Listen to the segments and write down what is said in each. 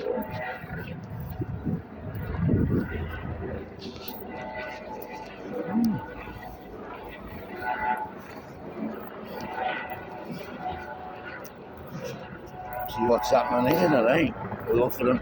See what's happening here, right? We'll look for them.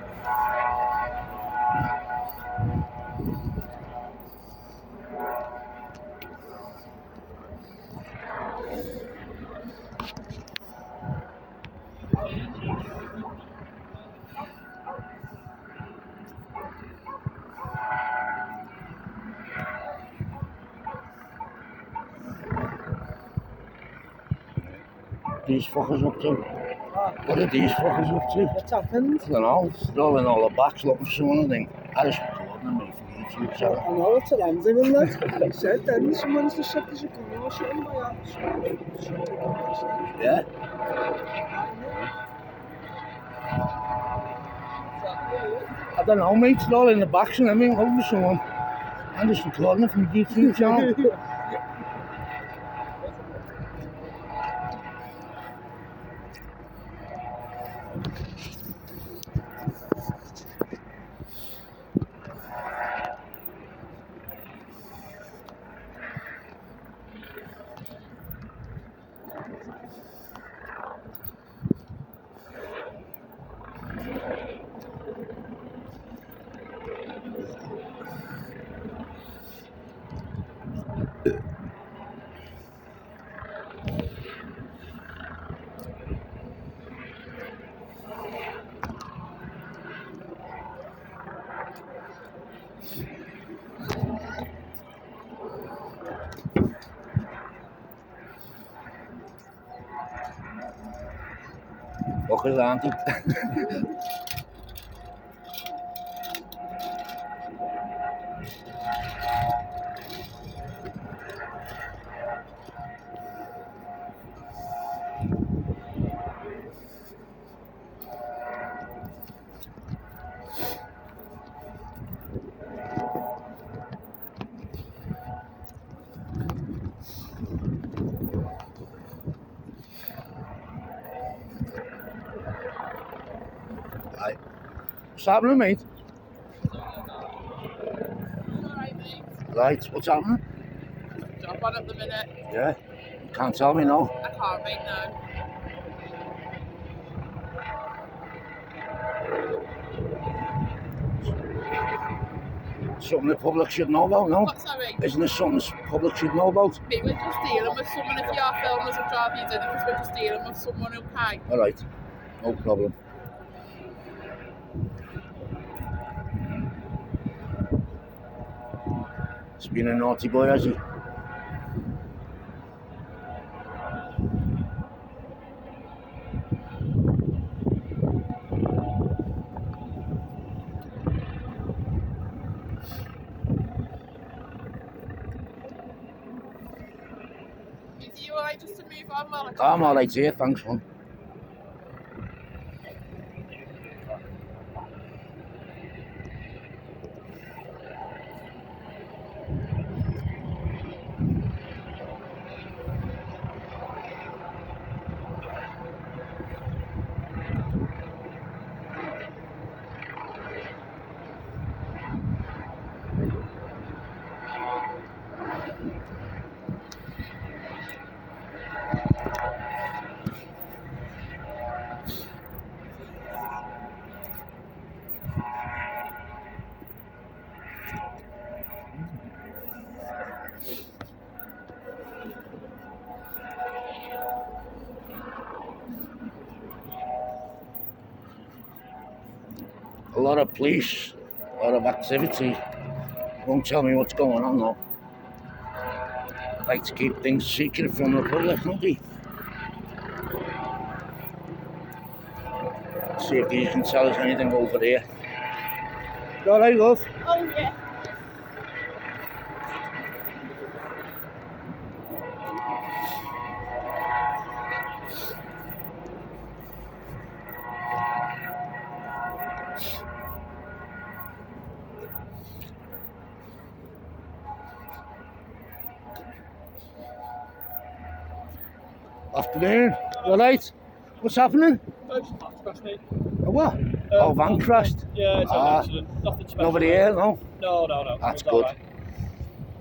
These fuckers up to? What are these fuckers up to? What's happened? I don't know. They're all in all the backs looking for someone, I think. I just recording me from YouTube I channel. know it's a lens in that. He said then someone's just said there's a gun or something like that. Yeah? I don't know, mate. They're all in the backs and everything looking for someone. I'm just recording it from the YouTube channel. Fuckers, aren't they? Right. What's happening, mate? Alright, mate. Right, what's happening? Job on at the minute. Yeah? You can't tell me, no? I can't, mate, no. Something the public should know about, no? What's that, mate? Isn't this something the public should know about? Mate, we're just dealing with someone. If you are filming us, a job you did because we're just dealing with someone, okay? Alright, no problem. He's been a naughty boy, has he? Is you alright just to move on while I'm alright here, thanks, man. A lot of police, a lot of activity. Won't tell me what's going on though. Like to keep things secret from the public, don't they? See if you can tell us anything over there. You alright, love? Oh, yeah. Afternoon. You alright? What's happening? That's me. A what? Oh, van crashed. Yeah, it's an accident. Nothing special. Nobody here, no? No. That's It's good. all right.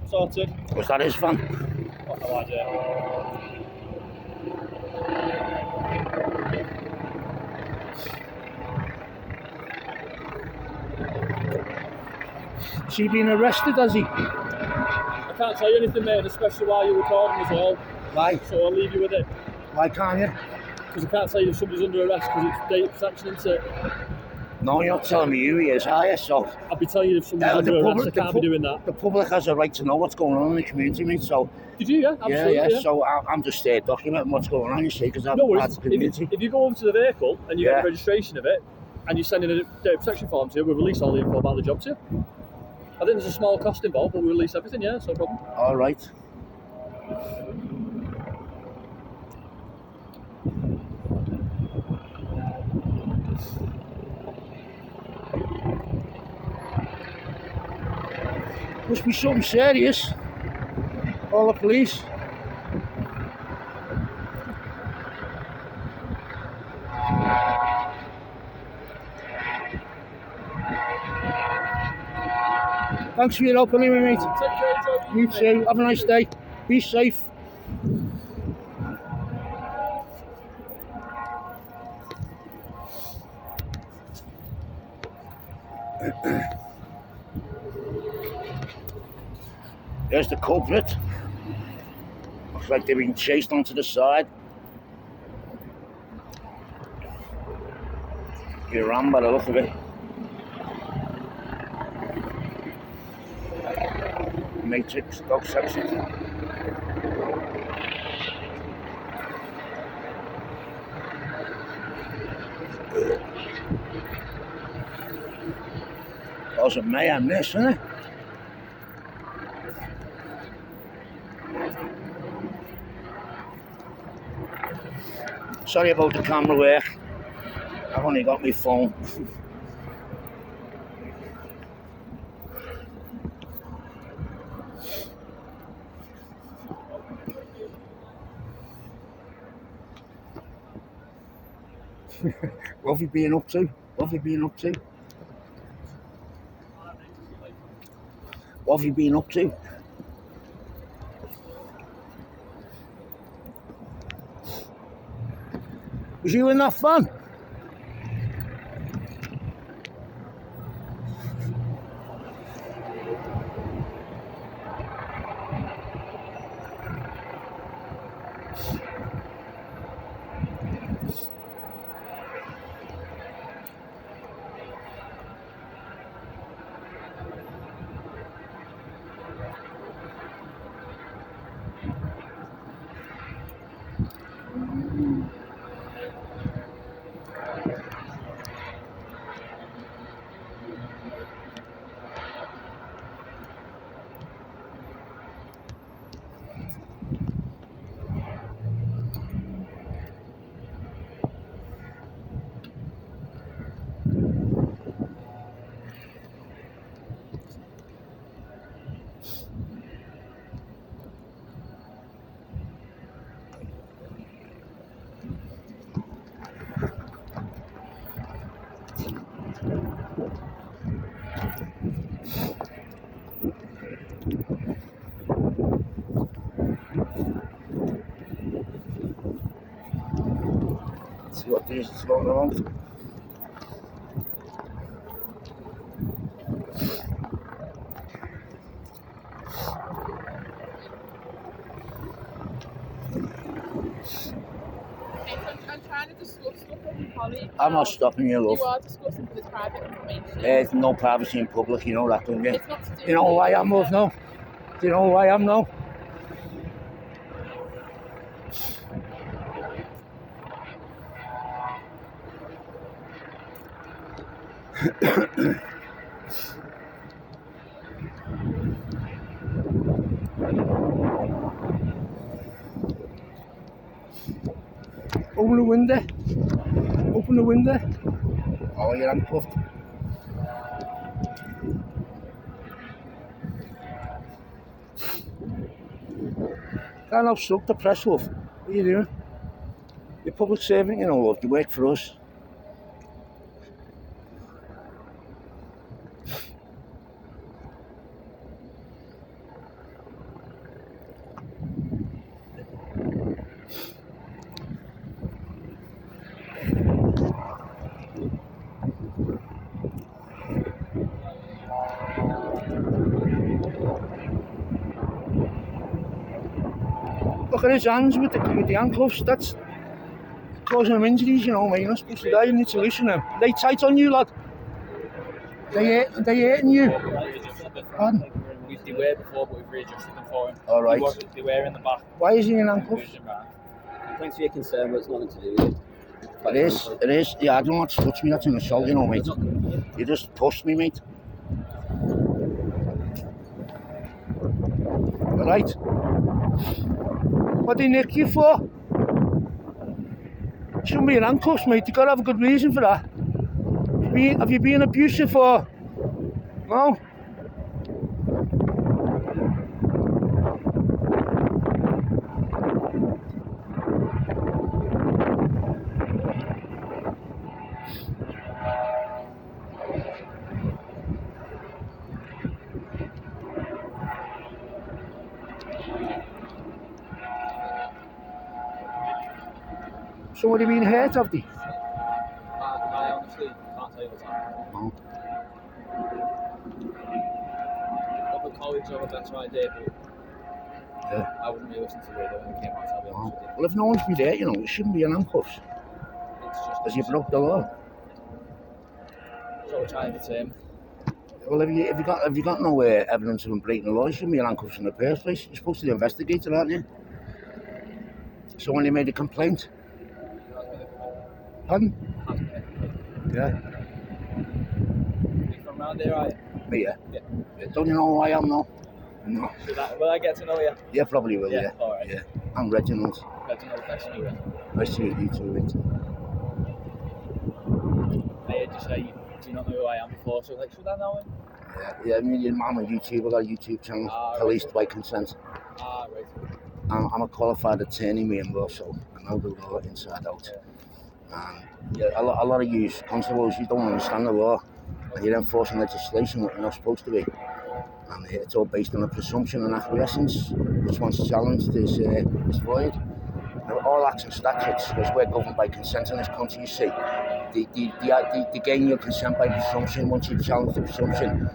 Sorted. Was that his van? I've no idea. Has he been arrested, has he? I can't tell you anything, mate, especially while you're recording as well. Why? So I'll leave you with it. Why can't you? Because I can't tell you if somebody's under arrest because it's data protection, isn't it? No, you're not telling me who he is, are you? So, I'll be telling you if somebody's under arrest. I can't be doing that. The public has a right to know what's going on in the community, mate. So, Did you? Yeah, absolutely. Yeah. So I'm just documenting what's going on, you see, because I'm no part worries. of the community. If you go over to the vehicle and you get the registration of it and you send in a data protection form to you, we'll release all the info about the job to you. I think there's a small cost involved, but we'll release everything, yeah, it's no problem. All right. Must be something serious. All the police. Thanks for your help anyway, mate. Take care, enjoy. You too. Have a nice day. Be safe. There's the culprit. Looks like they're being chased onto the side. He ran by the look of it. Matrix dog section. That was a mayhem, this, isn't it? Sorry about the camera work. I've only got my phone. What have you been up to? What have you been up to? What have you been up to? Was you in that van? See what this is going on. I'm trying to discuss stuff with my colleague. I'm not stopping you, love. You are discussing this private information. There's no privacy in public, you know that, don't you? It's not to do You know who I am, love, no? Do you know who I am, no? Open the window. Open the window. Oh, you're handcuffed. Can't obstruct the press, love. What are you doing? You're public servant, you know, love. You work for us. got his hands with the handcuffs. That's causing him injuries, you know, mate. You're not supposed to die. You need to listen to him. They tight on you, lad. They hurting you. Pardon? They were before, but we've readjusted them for him. All right. They were in the back. Why is he in handcuffs? Thanks for your concern, but it's nothing to do with it. It is. Yeah, I don't want to touch me. That's an assault, you know, mate. You just pushed me, mate. All right. What did they nick you for? Shouldn't be in handcuffs, mate. You got to have a good reason for that. Have you been abusive or? No? Somebody been hurt, have they? I honestly can't tell you what's happening. No. Other colleagues have a better idea, but Yeah. I wouldn't really listen to it when it came out, I'll be honest with you. Well, if no one's been there, you know, you shouldn't be in handcuffs. It's just Because you broke the law. So we're trying to determine. Well, if you got no evidence of him breaking the law, you shouldn't be in handcuffs in the first place. You're supposed to be the investigator, aren't you? So when you made a complaint. Pardon? Yeah. You from around here, are you? Me, yeah. Yeah. Don't you know who I am now? No. Will I get to know you? Yeah, probably will, yeah. Alright. Yeah. I'm Reginald. Get to know you. Nice to meet you. Nice to meet you too, mate. I heard you say, do you not know who I am before? So like, should I know him? Yeah, I mean, I'm a YouTuber, I got a YouTube channel, policed by consent. Right. I'm a qualified attorney, me and law, so I know the law inside out. And yeah, a lot of you constables, you don't understand the law, and you're enforcing legislation what you're not supposed to be. And it's all based on a presumption and acquiescence, which once challenged is void. Now, all acts and statutes, because we're governed by consent in this country, you see, they gain your consent by presumption. Once you challenge the presumption,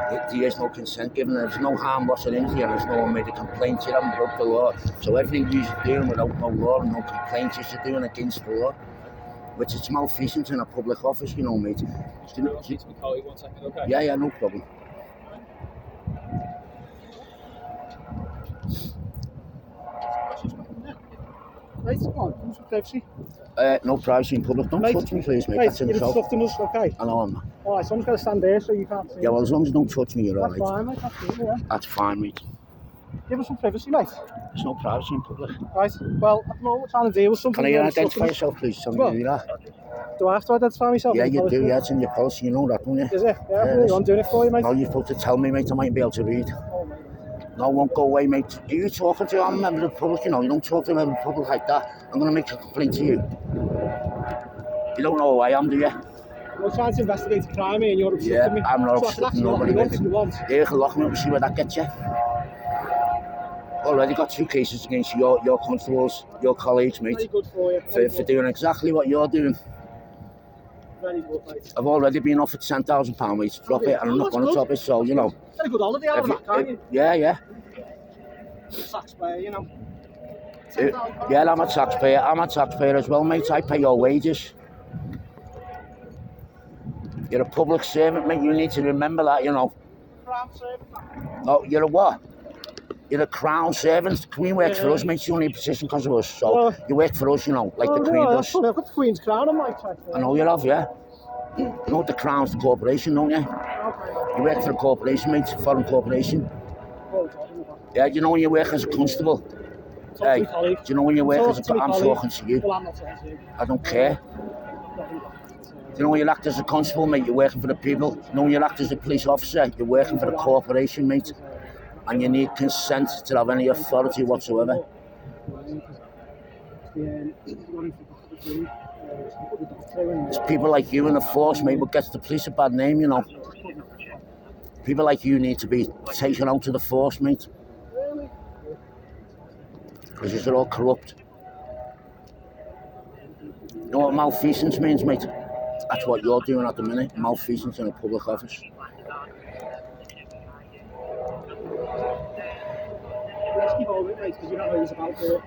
there is no consent given, there's no harm, loss or injury, and there's no one made a complaint, you haven't broke the law. So everything you're doing without no law and no complaints, you're doing against the law, which is malfeasance in a public office, you know, mate. Just give me my colleague 1 second, okay? Yeah, no problem. Right, come on, come some privacy. No privacy in public. Don't touch me, please, mate. Right, That's an you're assault. obstructing us, okay? I know I'm not. Alright, someone's got to stand there so you can't see. Yeah, well, as long as you don't touch me, you're That's alright. fine, mate, absolutely, yeah. That's fine, mate. Give us some privacy, mate. There's no privacy in public. Right, well, at the moment we're trying to deal with something. Can I you're identify obstructing us. yourself, please? Tell me Well, who you are. Do I have to identify myself? Yeah, in the you do. policy? Yeah, it's in your policy. You know that, don't you? Is it? Yeah, I'm doing it for you, mate. No, you're supposed to tell me, mate. I might be able to read. Oh, mate. No, I won't go away, mate. Are you talking to? I'm a member of the public, you know. You don't talk to a member of the public like that. I'm going to make a complaint to you. You don't know who I am, do you? We're trying to investigate a crime and you're obstructing Yeah, me. I'm not So obstructing I nobody, can mate. if you want. Yeah, you can lock me up and see where that gets you. Already got 2 cases against your constables, your colleagues, mate, Very good for you. for doing exactly what you're doing. Very good, mate. I've already been offered £10,000, mate, to drop it, and I'm not going to drop it, so, you know. Get a good holiday out of that, can't you? Yeah. Taxpayer, you know. Yeah, I'm a taxpayer as well, mate. I pay your wages. You're a public servant, mate. You need to remember that, you know. Crown servant. No, you're a what? You're a crown servant. The Queen works for us, mate. She's only a position because of us. So you work for us, you know, like the Queen does. I've got the Queen's crown on my check. I know you have, yeah. You know the Crown's the corporation, don't you? Okay. You work for a corporation, mate, foreign corporation. Yeah, you know when you work as a constable? Hey, do you know when you work as a... I'm talking to you. Well, I'm not talking to you. I don't care. Do you know when you act as a constable, mate, you're working for the people. You know when you act as a police officer, you're working for the corporation, mate. And you need consent to have any authority whatsoever. It's people like you in the force, mate, what gets the police a bad name, you know. People like you need to be taken out of the force, mate. Because you're all corrupt. You know what malfeasance means, mate? That's what you're doing at the minute, malfeasance in a public office. Let's keep over it, mate, because you don't know who's about to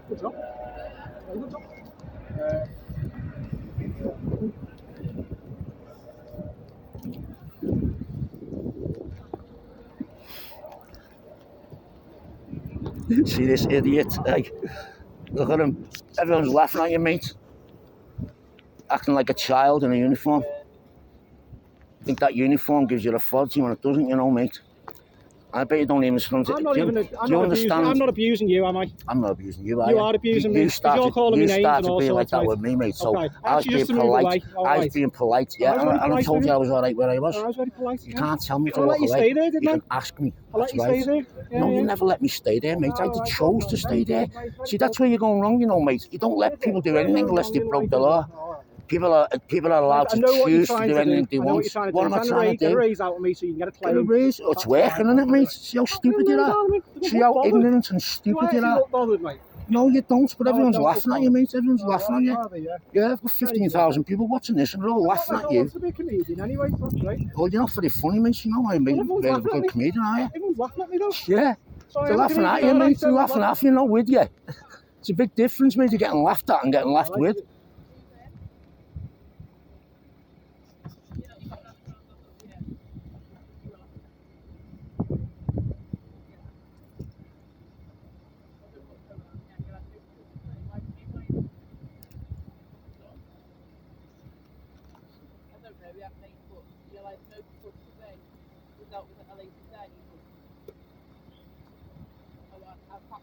Good job. Very good job. See this idiot? Hey, look at him. Everyone's laughing at you, mate. Acting like a child in a uniform. Think that uniform gives you the authority when it doesn't, you know, mate. I bet you don't even understand. I'm not do you, even. do you understand? I'm not abusing you, am I? I'm not abusing you. You are abusing me. You started, you're calling me names and all being like sorts, that mate. with me, mate. So Okay. I was Actually, being just to move away. polite. All I was right. being polite. Yeah, I was very and I polite told with you you. I was all right where I was. I was very polite. You can't tell me to I walk let you away. stay there, didn't You I? can ask me. I let That's you right. stay there. Yeah, No, yeah. you never let me stay there, mate. I All right, chose to stay there. right, See, that's where you're going wrong, you know, mate. You don't let people do anything unless they broke the law. People are allowed to choose to do anything they want. What am I trying to Get a do? raise out of me so you can get a Get a claim. raise? Oh, it's working, isn't it, mate? See how stupid you are? See how ignorant and stupid you are? Bothered, mate. No, you don't, but everyone's don't laughing at you, mate. Everyone's laughing at you. Yeah. Yeah, I've got 15,000 people watching this and they're all laughing at I you. want to be a comedian anyway, that's great. Well, you're not very funny, mate. You know I'm a everyone's very laughing at good me. comedian, are you? Everyone's laughing at me though. Yeah. So They're laughing at you, mate. They're laughing at you, not with you. It's a big difference, mate. You're getting laughed at and getting laughed with.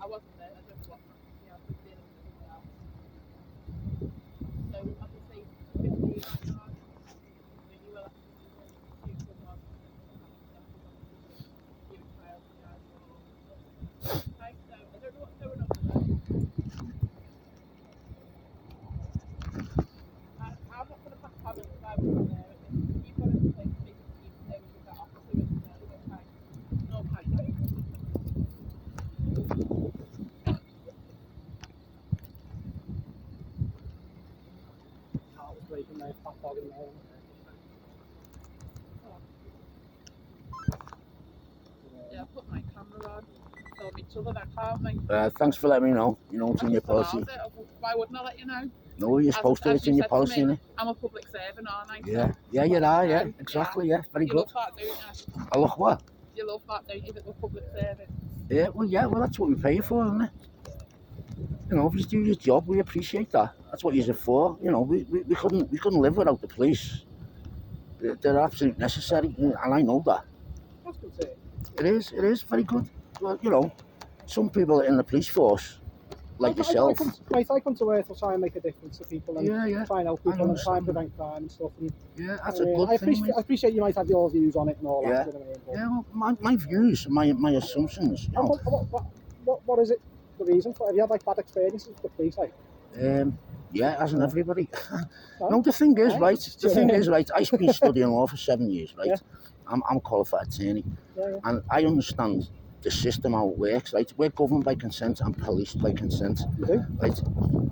I wasn't there. I don't know what happened. Yeah, I was dealing with someone else. So obviously, 15 yards. When you were like, you someone, you were child yards. Okay, so I don't know what's going on with that. I'm not going to pass comments if I was there. You've got to take a big team there with that officer, isn't there? Okay. No, okay. Yeah, I put my camera on. Film each other, that can't we? Thanks for letting me know. You know, it's in your policy. Why wouldn't I let you know? No, you're supposed to. It's in your policy, isn't it? I'm a public servant, aren't I? Yeah. Yeah, you are, yeah. Exactly, yeah. Very You good. love that, don't you? I look what? You love that, don't you, that we're public servants? Yeah, well, that's what we pay you for, isn't it? You know, if you do your job, we appreciate that. That's what you're for. You know, we couldn't live without the police. They're absolutely necessary, and I know that. That's good to hear. It is very good. Well, you know, some people in the police force, like yourself. I come to work to try and make a difference to people and try and help people and try and prevent crime and stuff. And, yeah, that's a good thing. I appreciate you might have your views on it and all that. Yeah, well, my views, my assumptions. You know. What is it? The reason for it? Have you had like bad experiences with the police? Like? Yeah, hasn't everybody? No, the thing is, right? The thing is, right? I've been studying law for 7 years, right? Yeah. I'm a qualified attorney, and I understand the system how it works, right? We're governed by consent and policed by consent, right?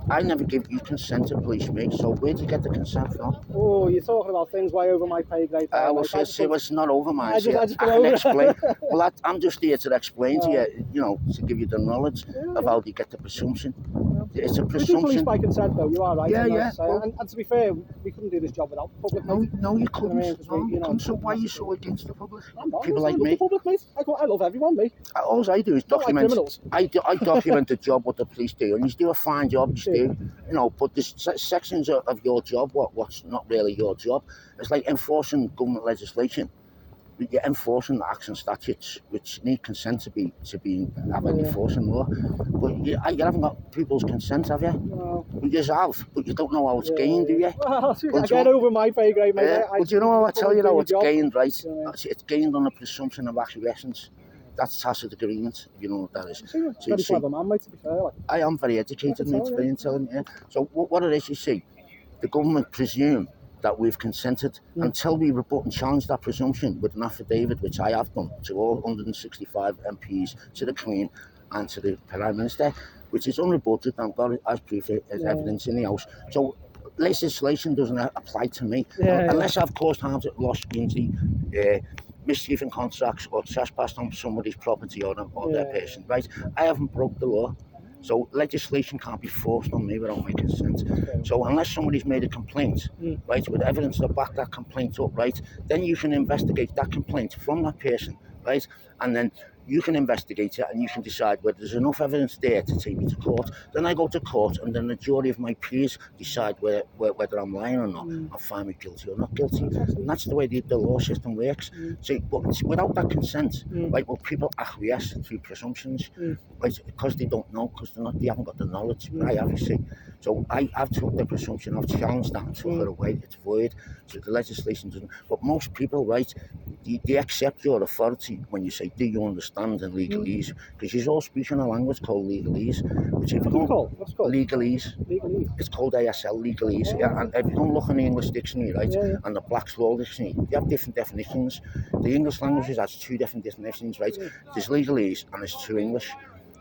I never give you consent to police me, so where do you get the consent from? Oh, you're talking about things way over my pay grade. Well, it's not over mine. I can explain. Well, I'm just here to explain to you, you know, to give you the knowledge of how you get the presumption. It's a presumption. We do police by consent, though. You are right. Yeah. And to be fair, we couldn't do this job without the public. No, you couldn't. So why are you so against the public? People like me. The public, mate. I love everyone, mate. All I do is document. I document the job what the police do, and you do a fine job. You do, you know. But there's sections of your job what's not really your job. It's like enforcing government legislation. You're enforcing the acts and statutes which need consent to be enforcing law. But you haven't got people's consent, have you? No. You have, but you don't know how it's gained, do you? Well, I get over my pay grade, mate. But you know how I tell you how it's gained, right? It's gained on the presumption of acquiescence. That's tacit agreement, if you know what that is. It's very clever man, mate, to be fair. Like. I am very educated and it's very intelligent. Yeah. So what it is, you see, the government presume that we've consented until we rebut and challenge that presumption with an affidavit, which I have done to all 165 MPs, to the Queen and to the Prime Minister, which is unrebutted and got it as proof as evidence in the House. So legislation doesn't apply to me unless I've caused harm to loss, injury, mischief in contracts, or trespassed on somebody's property or their person. Right? I haven't broke the law. So legislation can't be forced on me without my consent. So unless somebody's made a complaint, right, with evidence to back that complaint up, right, then you can investigate that complaint from that person, right, and then you can investigate it and you can decide whether there's enough evidence there to take me to court. Then I go to court and then the jury of my peers decide whether I'm lying or not, and find me guilty or not guilty. And that's the way the law system works. So, but without that consent, right, well, people acquiesce through presumptions, right, because they don't know, because they haven't got the knowledge. I have, you see. So I've took the presumption, I've challenged that and took it away. It's void. So the legislation doesn't. But most people, right, they accept your authority when you say, do you understand in legalese? Because you're all speaking a language called legalese, which if you go legalese, it's called ASL legalese. Yeah, and if you don't look in the English dictionary, right, and the Black's Law dictionary, they have different definitions. The English language has two different definitions, right? There's legalese and there's true English.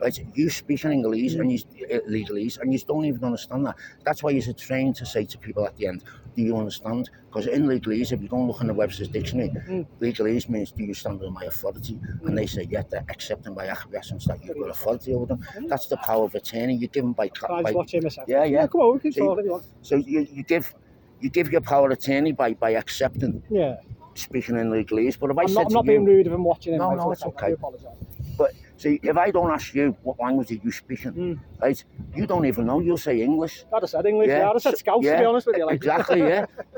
Right, you speak in English and you legalese, and you don't even understand that. That's why you're trained to say to people at the end, "Do you understand?" Because in legalese, if you don't look in the Webster's dictionary, legalese means, "Do you stand under my authority?" And they say, "Yeah, they're accepting by acquiescence that you've got authority over them." That's the power of attorney you're given by. Yeah. Come on, we can talk if you want. So you give your power of attorney by accepting. Speaking in legalese, but if I'm not being rude if I'm watching him. No, it's okay. But see, if I don't ask you what language are you speaking, right? You don't even know. You'll say English. I'd have said English. I'd have said Scouse, to be honest with you. Like. Exactly,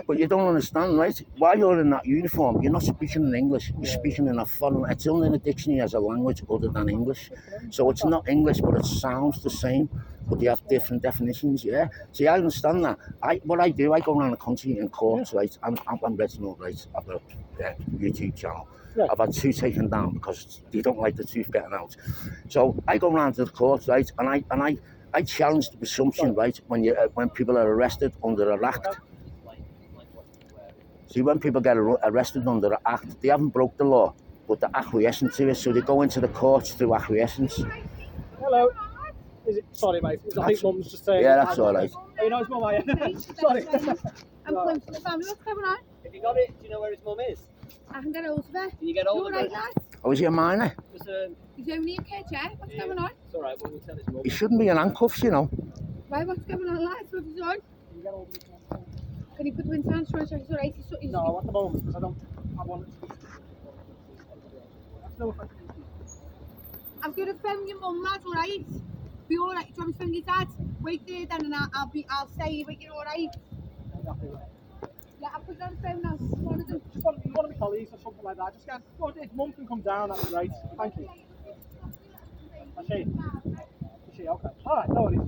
But you don't understand, right? While you're in that uniform, you're not speaking in English. You're speaking in a foreign. It's only in the dictionary as a language other than English. So it's not English, but it sounds the same. But they have different definitions, See, I understand that. What I do, I go around the country in courts, right? I'm Reginald, right? I've got a YouTube channel. I've had 2 taken down because they don't like the truth getting out. So I go around to the courts, right? And I challenge the presumption, right? When people are arrested under an act. See, when people get arrested under an act, they haven't broke the law, but they're acquiescing to it. So they go into the courts through acquiescence. Hello. Sorry, mate. I think Mum's just saying. Yeah, that's all right. Oh, you know his mum, are you? Sorry. I'm calling from the family. What's going on? If you got it, do you know where his mum is? I can get hold of her. Can you get hold of her? You're right, lad. Oh, is he a minor? He's only a kid, What's going on? It's alright, we'll tell his mum. He shouldn't be in handcuffs, you know. Why, what's going on, lads? What's he on? Can you get hold of his mum? Can you put him in hands for us? He's alright. No, at the moment, because I want it to. No offense. I'm going to phone your mum, lad, alright? Be alright. Do you want me to phone your dad? Wait there then and I'll say you're alright. Yeah, I'll put it on the phone now. One of them. Just one of my colleagues or something like that. Just get, if Mum can come down, that'd be great. Thank you. Is she? Is she? Okay. Alright, no worries.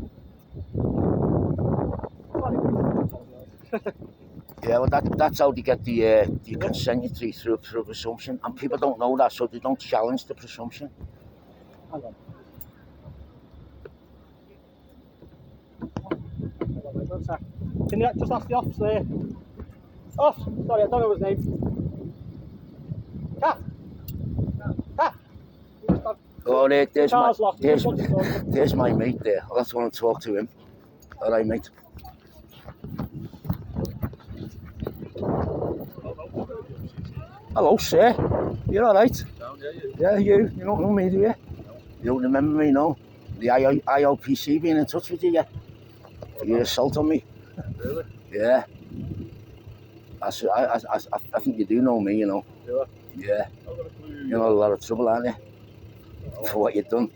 Yeah, well, that's how they get the consent through presumption, and people don't know that, so they don't challenge the presumption. Hang on. Can you just ask the officer there? Oh, sorry, I don't know his name. Cat. Oh, there's my mate there. I'll have to want to talk to him. All right, mate. Hello, sir. You're all right? Yeah, you don't know me, do you? You don't remember me, no? The IOPC being in touch with you yet? For your assault on me? Really? Yeah. I think you do know me, you know. Yeah. You're in a lot of trouble, aren't you? For what you've done.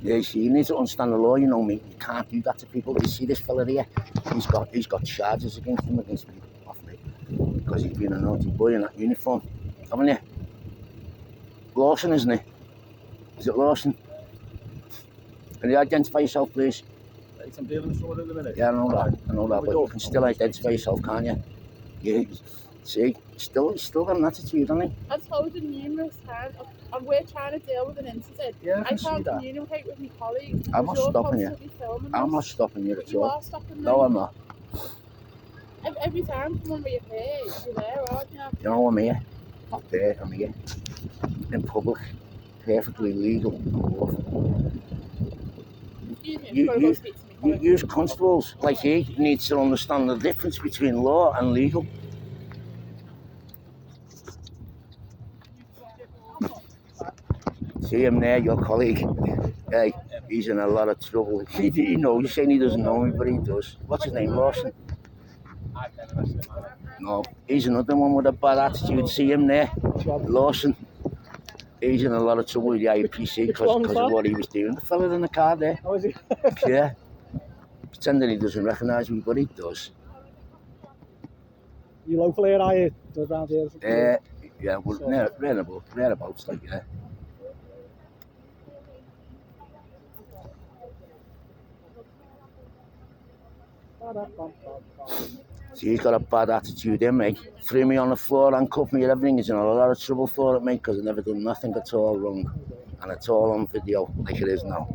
Yeah, you need to understand the law, you know me. You can't do that to people. You see this fella here? He's got charges against me, off me. Because he's been a naughty boy in that uniform. Haven't you? Lawson, isn't he? Is it Lawson? Can you identify yourself, please? I'm dealing with someone in a minute. Yeah, I know that, but you can still identify yourself, can't you? You see, he's still got an attitude, hasn't he? I've told him numerous times. and we're trying to deal with an incident. Yeah, I I can see can't that. communicate with my colleagues. I'm not because you're stopping you. constantly filming I'm not us. stopping you But at you all. are stopping me. No, I'm not. Every time someone reappears, you're there, aren't you? You know I'm here. Not there, I'm here. In public. Perfectly legal and lawful. Excuse me, I've got to go speak to my colleague. Use constables like he needs to understand the difference between law and legal. See him there, your colleague. Hey, he's in a lot of trouble. He knows, he's saying he doesn't know me, but he does. What's his name, Lawson? No, he's another one with a bad attitude. See him there, Lawson. He's in a lot of trouble with the IPC because of what he was doing. The fella in the car there. Oh, is he? Yeah. Pretending he doesn't recognise me, but he does. You local here, are you? Around here or something? Yeah, well, whereabouts, like, yeah. See, he's got a bad attitude, mate. Threw me on the floor and cuffed me and everything. He's in a lot of trouble for it, mate, because I've never done nothing at all wrong. And it's all on video, like it is now.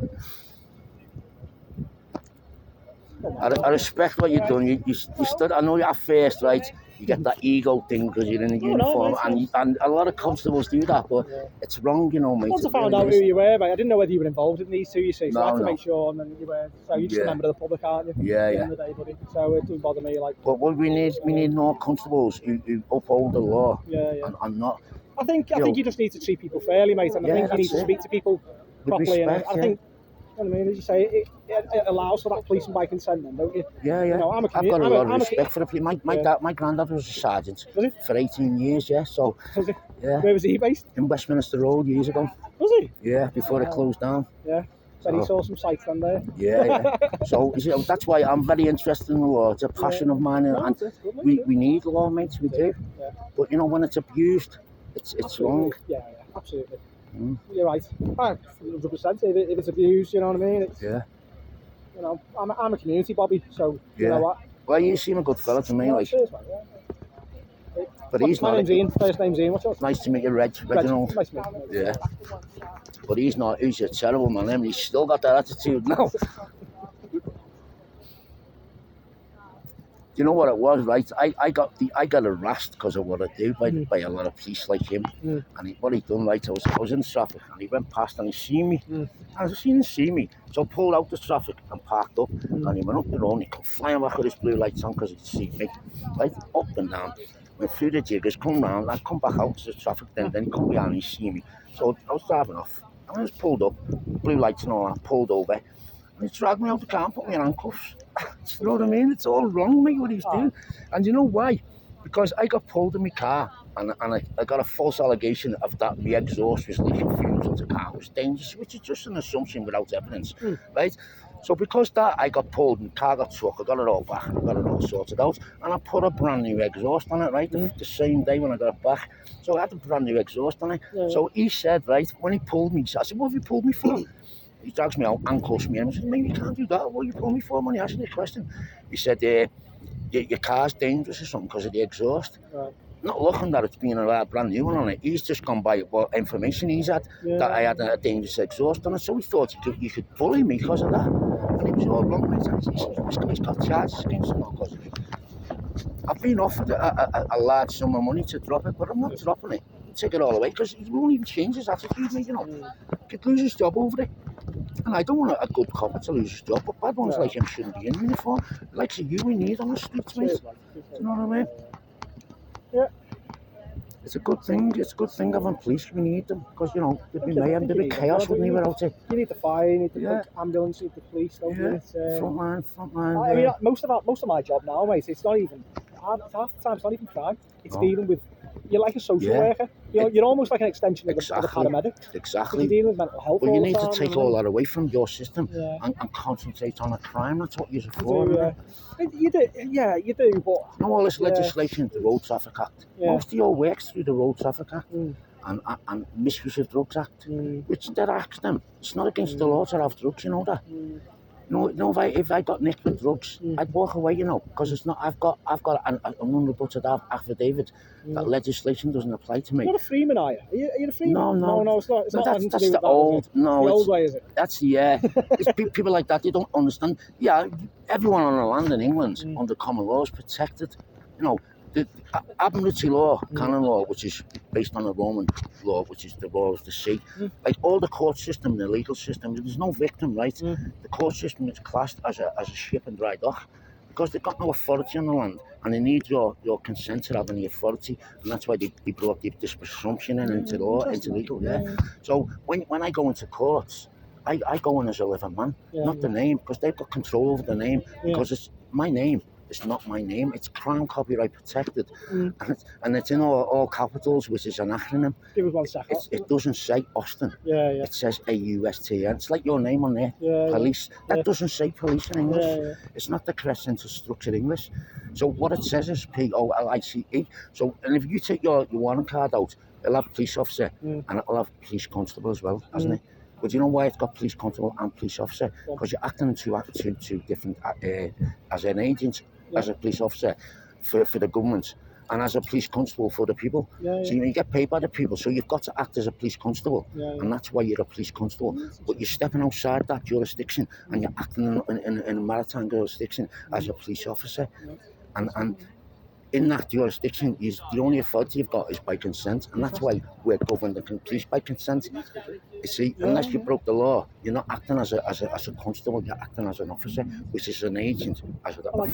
I respect what you've done. You stood, I know you at first, right? You get that ego thing because you're in a uniform, and a lot of constables do that, but it's wrong, you know, mate. Once I found out who you were, mate, I didn't know whether you were involved in these two, you see, so I had to make sure, and then you were, so you're just a member of the public, aren't you? Yeah, at the end of the day, buddy. So it doesn't bother me, like. But what we need more constables who uphold the law. And not. I think you just need to treat people fairly, mate, and I think you need to speak to people properly, and I think. I mean, as you say, it allows for that policing by consent, then, don't you? Yeah. You know, I've got a lot of respect for the police. My granddad was a sergeant for 18 years, yeah. So, yeah. Where was he based? In Westminster Road years ago. Was he? Yeah, before it closed down. Yeah. So he saw some sights then there. Yeah. So that's why I'm very interested in the law. It's a passion of mine, and we need law, mates. We do. Yeah. But you know, when it's abused, it's wrong. Yeah, absolutely. You're right. 100%. If it's abused, you know what I mean. It's, you know, I'm a community bobby, so you know what. Well, you seem a good fella to me, like. Cheers, man, But he's my not. name's Ian. First name's Ian. What's yours? Nice to meet you, Reginald. Nice to meet you. Yeah. But he's not. He's a terrible man. And he's still got that attitude now. You know what it was, right? I got harassed because of what I do by a lot of police like him. And what he done, right? I was in traffic and he went past and he seen me. And I seen him see me, so I pulled out the traffic and parked up. And he went up the road and he come flying back with his blue lights on because he'd seen me, right? Up and down. Went through the jiggers, come round, I come back out to the traffic. Then he come behind and he see me. So I was driving off. I was pulled up, blue lights and all that. Pulled over. And he dragged me out the car and put me in handcuffs. You know what I mean? It's all wrong, mate, what he's doing. And you know why? Because I got pulled in my car and I got a false allegation of that my exhaust was leaking fumes into the car. It was dangerous, which is just an assumption without evidence, right? So because that, I got pulled and the car got stuck. I got it all back and I got it all sorted out. And I put a brand new exhaust on it, right? The same day when I got it back. So I had a brand new exhaust on it. So he said, right, when he pulled me, I said, what have you pulled me for? He drags me out and cuffs me and I said, mate, you can't do that. What are you pulling me for when he asked me a question? He said, your car's dangerous or something because of the exhaust. Right. Not looking that it's been a brand new one on it. He's just gone by what information he's had that I had a dangerous exhaust on it. So he thought you could bully me because of that. And he was all wrong, mate. And he said, he's got charges against him because of it. I've been offered a large sum of money to drop it, but I'm not dropping it. Take it all away because he won't even change his attitude, mate, you know. He could lose his job over it. And I don't want a good cop to lose his job, but bad ones like him shouldn't be in uniform. Like you, we need on the streets, mate. Do you know what I mean? Yeah. It's a good thing. It's a good thing having police. We need them because, you know, there'd be mayhem, there'd be chaos, wouldn't there, without it? You need the fire, you need the ambulance, you need the police, don't you? Front line. I mean, most of my job now, mate, it's not even, half the time it's not even crime. It's dealing with, you're like a social worker. You're almost like an extension of the paramedic. Exactly. You're dealing with mental health. Well, you need to take all that away from your system and concentrate on a crime. That's what you're for. You do, but... You know all this legislation, the Road Traffic Act, most of your work's through the Road Traffic Act and Misuse of Drugs Act, which they're asking them. It's not against the law to have drugs, you know that. If I got nicked with drugs, I'd walk away, because it's not. I've got an unrebutted affidavit that legislation doesn't apply to me. You're not a freeman, are you? Are you a freeman? No. It's not. It's not That's nothing to do the with that, old. is it? No, The it's old way, is it? That's It's people like that. They don't understand. Yeah, everyone on the land in England under common law is protected. The Admiralty law, canon law, which is based on the Roman law, which is the law of the sea. Like all the court system, the legal system, there's no victim, right? The court system is classed as a ship in dry dock because they've got no authority on the land, and they need your consent to have any authority, and that's why they brought this presumption into law, into legal. So when I go into courts, I go in as a living man, not the name, because they've got control over the name, because it's my name. It's not my name. It's Crown copyright protected, and it's in all capitals, which is an acronym. Give us 1 second. It doesn't say Austin. Yeah. It says AUSTN. It's like your name on there. Police. That doesn't say police in English. It's not the correct sense of structured English. So what it says is POLICE. So, and if you take your warrant card out, it'll have police officer and it'll have police constable as well, hasn't it? But you know why it's got police constable and police officer? Because you're acting in two different as an agent. As a police officer for the government and as a police constable for the people. So you get paid by the people, so you've got to act as a police constable, and that's why you're a police constable. But you're stepping outside that jurisdiction and you're acting in a maritime jurisdiction as a police officer, and in that jurisdiction, the only authority you've got is by consent, and that's why we're governed and police by consent. You see, unless you broke the law, you're not acting as a constable, you're acting as an officer, which is an agent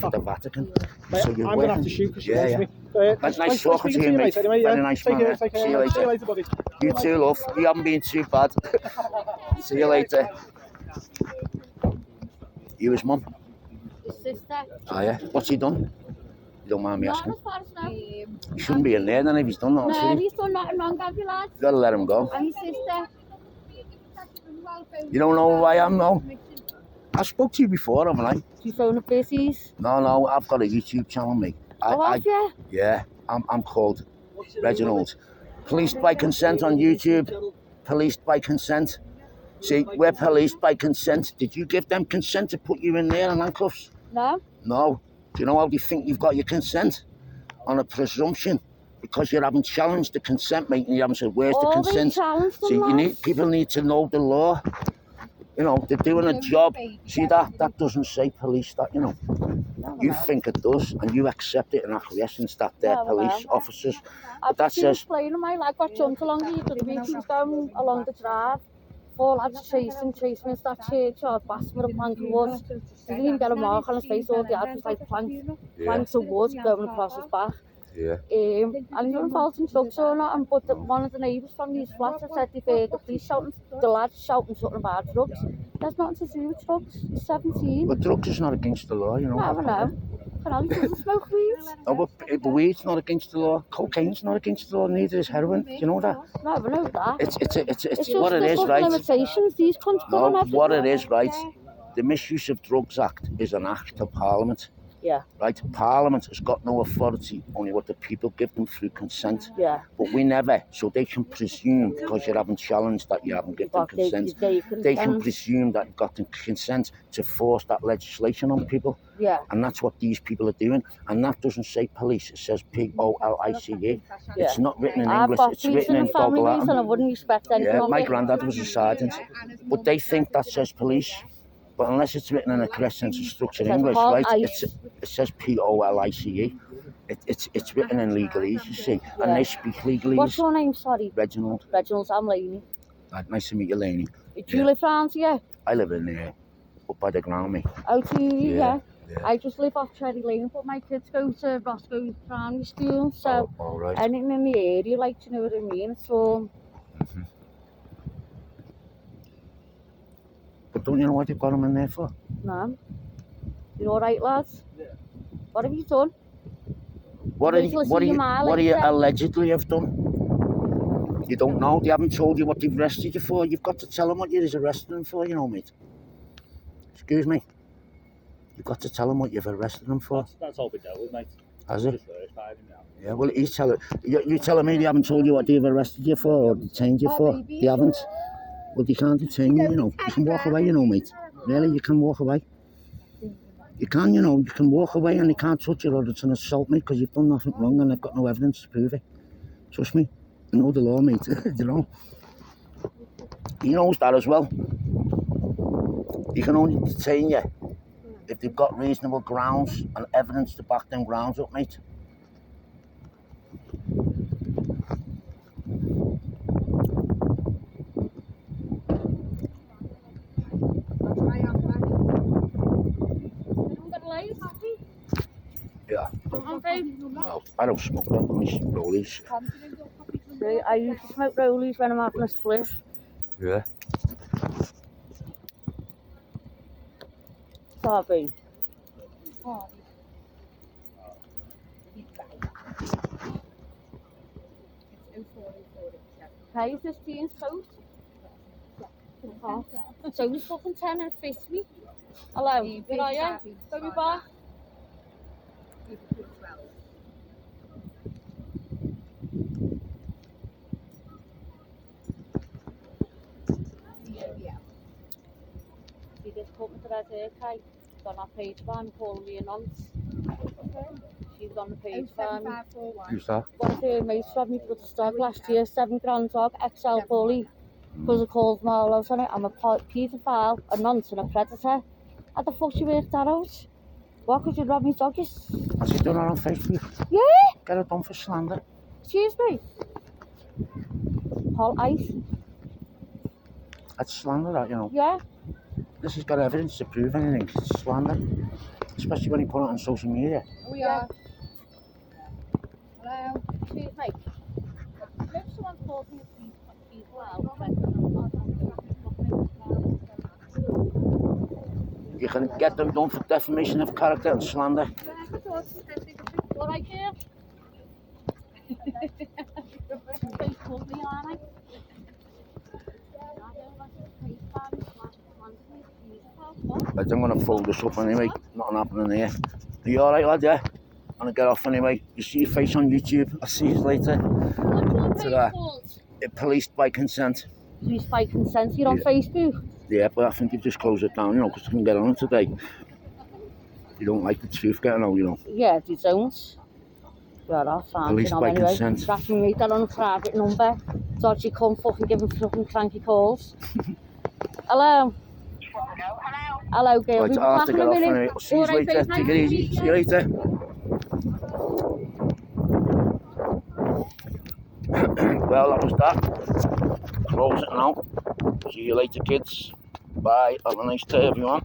for the Vatican. So you're I'm going to have to shoot because she wants me. Nice talking to you, mate. Anyway, Very nice, man. Take care. See you later. See you later, buddy. You too, love. You haven't been too bad. See you later. You his mum? His sister. Oh, yeah. What's he done? You don't mind me asking? Not as far as now. He shouldn't be in there then if he's done that. No, he's done nothing wrong, have you, lads? You gotta let him go. And his sister. You don't know who I am, no? I spoke to you before, haven't I? She's phone up busies. No, I've got a YouTube channel, mate. Have you? Yeah, I'm called Reginald. Policed by consent on YouTube. Policed by consent. See, we're policed by consent. Did you give them consent to put you in there in handcuffs? No. No. Do you know how they think you've got your consent? On a presumption. Because you haven't challenged the consent, mate, and you haven't said, where's the consent? See, people need to know the law. They're doing a job. See that doesn't say police, that, You think it does, and you accept it in acquiescence that they're police officers. But that says... My lad got jumped along the beach. He was going along the drive. 4 lads chasing me and that churchyard bastard with a plank of wood. He didn't even get a mark on his face. All the was like planks of wood going across his back. Yeah. And he wasn't involved in drugs or not, but one of the neighbours from these flats had said they've heard the police shouting, the lads shouting something about drugs. There's nothing to do with drugs. He's 17. But drugs is not against the law, No, I know. He doesn't smoke weed. No, but weed's not against the law. Cocaine's not against the law. Neither is heroin. Do you know that? No, I know that. It's what it is, right? Limitations. These cunts put on everything. What it is, right? The Misuse of Drugs Act is an act of Parliament. Yeah. Right? Parliament has got no authority, only what the people give them through consent. Yeah. But we never, so they can presume, because you haven't challenged that you haven't given them consent, they can presume that you've got the consent to force that legislation on people. Yeah. And that's what these people are doing. And that doesn't say police, it says POLICE. Yeah. It's not written in English, it's written in Goggle Latin. And I wouldn't expect anything. Yeah, my granddad was a sergeant. But they think that says police. But unless it's written in a correct sense of structured English, right? It says POLICE. It's written in Legalese, you see, and they speak Legalese. What's your name, sorry? Reginald. Reginald, I'm Lainey. Nice to meet you, Lainey. Do you live round here? I live in there, up by the ground, mate. Oh, do you? Yeah. I just live off Cherry Lane, but my kids go to Roscoe Primary School, so anything in the area, like, do you know what I mean? It's all... But don't you know what you've got them in there for? No. You all right, lads? Yeah. What have you done? What do you allegedly have done? You don't know. They haven't told you what they've arrested you for. You've got to tell them what you're arresting them for, mate. Excuse me. You've got to tell them what you've arrested them for. That's all been dealt with, mate. Has it? Yeah, well, you're telling me they haven't told you what they've arrested you for or detained you for? They haven't. Well, they can't detain you, You can walk away, mate. Really, you can walk away. You can, you know, you can walk away and they can't touch you, or it's an assault, mate, because you've done nothing wrong and they've got no evidence to prove it. Trust me, I know the law, mate. You know. He knows that as well. You can only detain you if they've got reasonable grounds and evidence to back them grounds up, mate. Yeah. Well, I don't smoke that, I smoke rollies. I used to smoke rollies when I'm having a split. Yeah. Sorry. Hey, is this Dean's coat? It's only fucking 10 and it fits me. Hello, where are you? Go me back. She just put me to that hair, Kai. She's on our page fan, calling me a nonce. She's on the page fan. Who's that? One of her mates robbed me to the stock last year, 7 grand dog, XL bully. Because it calls Marlowe's on it. I'm a paedophile, a nonce and a predator. How the fuck you work that out? What could you rob me doggies? Has he done it on Facebook? Yeah! Get it done for slander. Excuse me? Paul Ice? That's slander, that, you know. Yeah? This has got evidence to prove anything. It's slander. Especially when you put it on social media. We are. Hello? Excuse me? If someone calls me a You can get them done for defamation of character and slander. All right, here. Right, I'm going to fold this up anyway. Nothing happening here. Are you alright, lad? Yeah? I'm going to get off anyway. You see your face on YouTube. I'll see you later. Policed by consent. Policed by consent. You're on Facebook? Yeah, but I think you've just closed it down, you know, because I can get on it today. You don't like the truth getting out, you know. Yeah, they don't. Yeah, that's fine. Policed by anyway. consent. That's me, that on a private number. Dodgy cunt fucking giving fucking cranky calls. Hello? Hello, girl. Right, I'll have to get off anyway. See you later. Take it easy. See you later. Well, that was that. Close it now. See you later, kids. Bye. Have a nice day, everyone.